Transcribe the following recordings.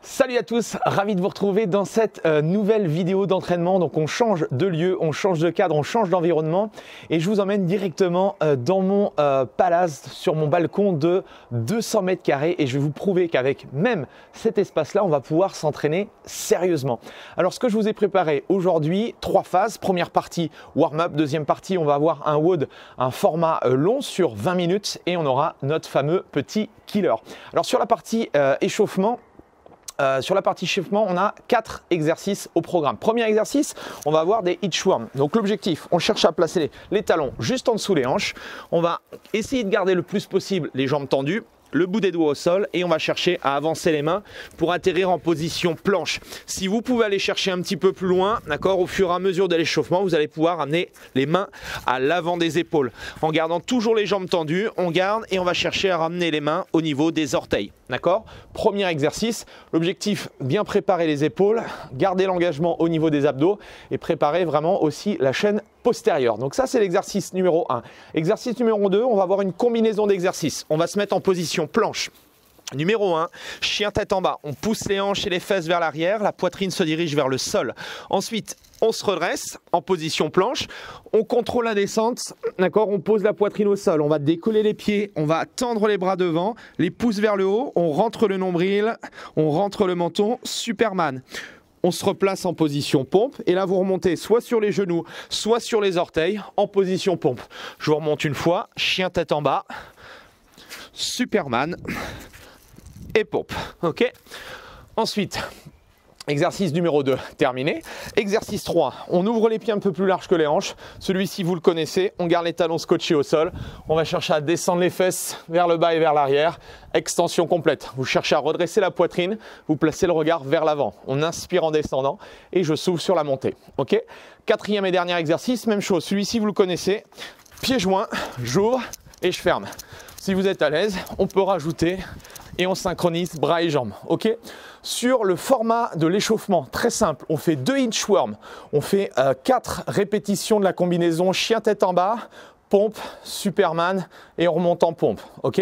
Salut à tous, ravi de vous retrouver dans cette nouvelle vidéo d'entraînement. Donc on change de lieu, on change de cadre, on change d'environnement et je vous emmène directement dans mon palace sur mon balcon de 200 mètres carrés et je vais vous prouver qu'avec même cet espace-là, on va pouvoir s'entraîner sérieusement. Alors ce que je vous ai préparé aujourd'hui, 3 phases. Première partie warm-up, deuxième partie, on va avoir un WOD, un format long sur 20 minutes et on aura notre fameux petit killer. Alors sur la partie échauffement, on a 4 exercices au programme. Premier exercice, on va avoir des inchworms. Donc l'objectif, on cherche à placer les talons juste en dessous les hanches. On va essayer de garder le plus possible les jambes tendues, le bout des doigts au sol et on va chercher à avancer les mains pour atterrir en position planche. Si vous pouvez aller chercher un petit peu plus loin, d'accord, au fur et à mesure de l'échauffement, vous allez pouvoir amener les mains à l'avant des épaules. En gardant toujours les jambes tendues, on garde et on va chercher à ramener les mains au niveau des orteils. D'accord? Premier exercice, l'objectif, bien préparer les épaules, garder l'engagement au niveau des abdos et préparer vraiment aussi la chaîne postérieure. Donc ça, c'est l'exercice numéro 1. Exercice numéro 2, on va avoir une combinaison d'exercices. On va se mettre en position planche. Numéro 1, chien tête en bas. On pousse les hanches et les fesses vers l'arrière, la poitrine se dirige vers le sol. Ensuite, on se redresse en position planche, on contrôle la descente, d'accord, on pose la poitrine au sol, on va décoller les pieds, on va tendre les bras devant, les pouces vers le haut, on rentre le nombril, on rentre le menton, Superman. On se replace en position pompe et là vous remontez soit sur les genoux, soit sur les orteils en position pompe. Je vous remonte une fois, chien tête en bas, Superman et pompe. Ok. Ensuite, exercice numéro 2, terminé. Exercice 3, on ouvre les pieds un peu plus larges que les hanches. Celui-ci, vous le connaissez, on garde les talons scotchés au sol. On va chercher à descendre les fesses vers le bas et vers l'arrière. Extension complète. Vous cherchez à redresser la poitrine, vous placez le regard vers l'avant. On inspire en descendant et je souffle sur la montée. Ok. Quatrième et dernier exercice, même chose. Celui-ci, vous le connaissez. Pieds joints, j'ouvre et je ferme. Si vous êtes à l'aise, on peut rajouter et on synchronise bras et jambes. Ok. Sur le format de l'échauffement, très simple, on fait 2 inchworms, on fait 4 répétitions de la combinaison chien tête en bas, pompe, Superman et on remonte en pompe. Ok.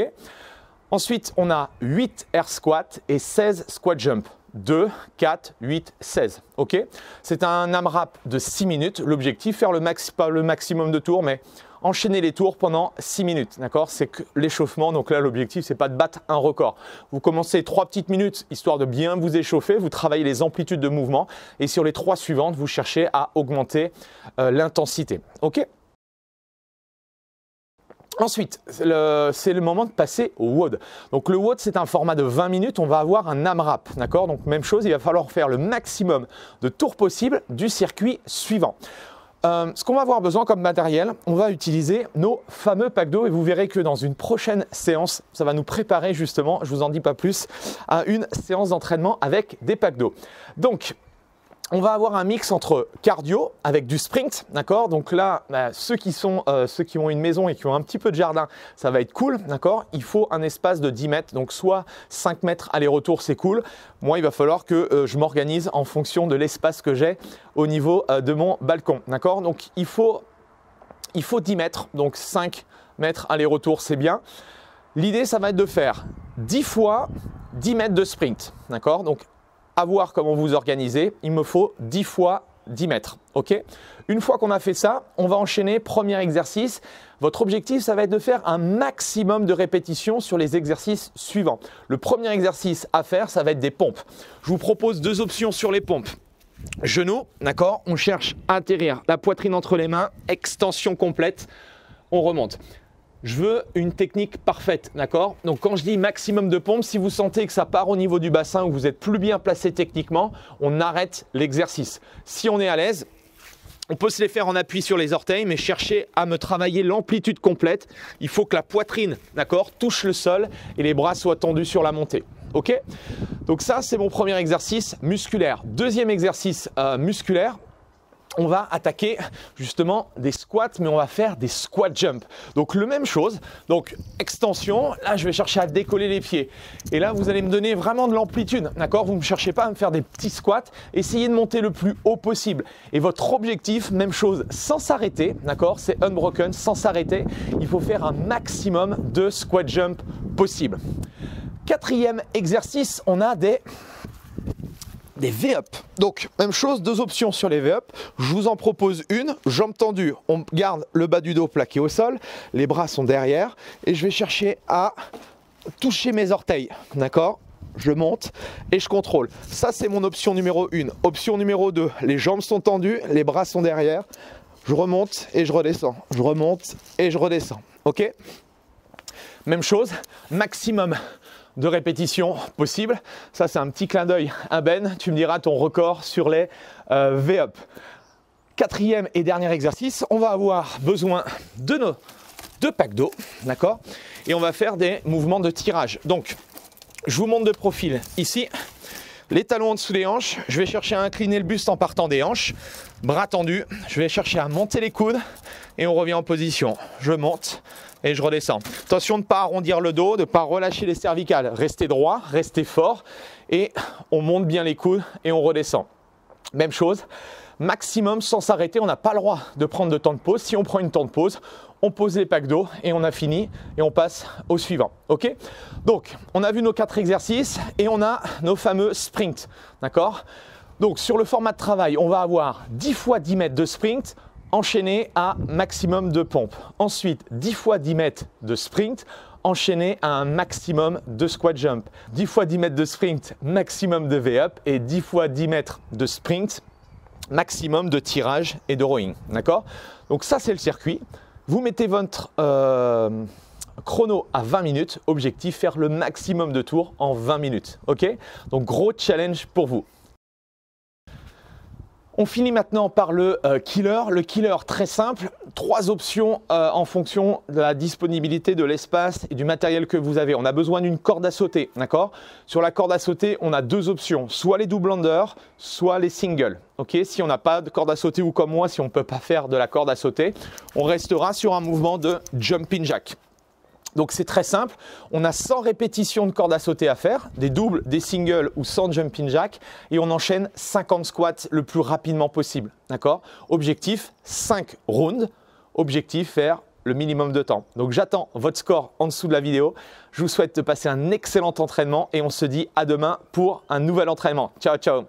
Ensuite, on a 8 air squats et 16 squat jump. 2, 4, 8, 16. Ok. C'est un AMRAP de 6 minutes. L'objectif, faire pas le maximum de tours, mais enchaîner les tours pendant 6 minutes. D'accord. C'est que l'échauffement. Donc là, l'objectif, c'est pas de battre un record. Vous commencez 3 petites minutes histoire de bien vous échauffer. Vous travaillez les amplitudes de mouvement et sur les 3 suivantes, vous cherchez à augmenter l'intensité. Ok. Ensuite, c'est le moment de passer au WOD. Donc le WOD, c'est un format de 20 minutes. On va avoir un AMRAP, d'accord? Donc même chose, il va falloir faire le maximum de tours possible du circuit suivant. Ce qu'on va avoir besoin comme matériel, on va utiliser nos fameux packs d'eau et vous verrez que dans une prochaine séance, ça va nous préparer justement, je vous en dis pas plus, à une séance d'entraînement avec des packs d'eau. Donc, on va avoir un mix entre cardio avec du sprint, d'accord? Donc là, ceux qui ont une maison et qui ont un petit peu de jardin, ça va être cool, d'accord? Il faut un espace de 10 mètres, donc soit 5 mètres aller-retour, c'est cool. Moi, il va falloir que je m'organise en fonction de l'espace que j'ai au niveau de mon balcon, d'accord? Donc il faut 10 mètres, donc 5 mètres aller-retour, c'est bien. L'idée, ça va être de faire 10 fois 10 mètres de sprint, d'accord? Donc à voir comment vous organisez, il me faut 10 fois 10 mètres. Ok. Une fois qu'on a fait ça, on va enchaîner. Premier exercice. Votre objectif, ça va être de faire un maximum de répétitions sur les exercices suivants. Le premier exercice à faire, ça va être des pompes. Je vous propose 2 options sur les pompes. Genoux, d'accord. On cherche à atterrir la poitrine entre les mains, extension complète. On remonte. Je veux une technique parfaite, d'accord? Donc quand je dis maximum de pompes, si vous sentez que ça part au niveau du bassin ou que vous êtes plus bien placé techniquement, on arrête l'exercice. Si on est à l'aise, on peut se les faire en appui sur les orteils, mais cherchez à me travailler l'amplitude complète. Il faut que la poitrine, d'accord, touche le sol et les bras soient tendus sur la montée. Ok? Donc ça, c'est mon premier exercice musculaire. Deuxième exercice musculaire. On va attaquer justement des squats, mais on va faire des squat jump. Donc le même chose, donc extension, là je vais chercher à décoller les pieds. Et là vous allez me donner vraiment de l'amplitude, d'accord? Vous ne cherchez pas à me faire des petits squats, essayez de monter le plus haut possible. Et votre objectif, même chose, sans s'arrêter, d'accord? C'est unbroken, sans s'arrêter. Il faut faire un maximum de squat jump possible. Quatrième exercice, on a des des V-up. Donc, même chose, deux options sur les V-up. Je vous en propose une, jambes tendues. On garde le bas du dos plaqué au sol, les bras sont derrière et je vais chercher à toucher mes orteils, d'accord? Je monte et je contrôle. Ça, c'est mon option numéro 1. Option numéro 2, les jambes sont tendues, les bras sont derrière. Je remonte et je redescends. Je remonte et je redescends. Ok? Même chose, maximum de répétitions possible. Ça, c'est un petit clin d'œil à Ben. Tu me diras ton record sur les V-up. Quatrième et dernier exercice, on va avoir besoin de nos deux packs d'eau, d'accord? Et on va faire des mouvements de tirage. Donc, je vous montre de profil ici, les talons en dessous des hanches, je vais chercher à incliner le buste en partant des hanches, bras tendus, je vais chercher à monter les coudes et on revient en position. Je monte et je redescends. Attention de ne pas arrondir le dos, de ne pas relâcher les cervicales, restez droit, restez fort et on monte bien les coudes et on redescend. Même chose, maximum sans s'arrêter, on n'a pas le droit de prendre de temps de pause. Si on prend une temps de pause, on pose les packs d'eau et on a fini et on passe au suivant. Ok? Donc, on a vu nos 4 exercices et on a nos fameux sprints. D'accord? Donc, sur le format de travail, on va avoir 10 fois 10 mètres de sprint enchaîné à maximum de pompes. Ensuite, 10 fois 10 mètres de sprint enchaîné à un maximum de squat jump. 10 fois 10 mètres de sprint, maximum de V-up et 10 fois 10 mètres de sprint, maximum de tirage et de rowing. D'accord? Donc ça, c'est le circuit. Vous mettez votre chrono à 20 minutes. Objectif, faire le maximum de tours en 20 minutes. Ok? Donc gros challenge pour vous. On finit maintenant par le killer. Le killer, très simple, 3 options en fonction de la disponibilité de l'espace et du matériel que vous avez. On a besoin d'une corde à sauter, d'accord? Sur la corde à sauter, on a 2 options, soit les double under, soit les singles. Ok? Si on n'a pas de corde à sauter ou comme moi, si on ne peut pas faire de la corde à sauter, on restera sur un mouvement de jumping jack. Donc c'est très simple, on a 100 répétitions de corde à sauter à faire, des doubles, des singles ou 100 jumping jack et on enchaîne 50 squats le plus rapidement possible, d'accord? Objectif 5 rounds, objectif faire le minimum de temps. Donc j'attends votre score en dessous de la vidéo, je vous souhaite de passer un excellent entraînement et on se dit à demain pour un nouvel entraînement. Ciao ciao!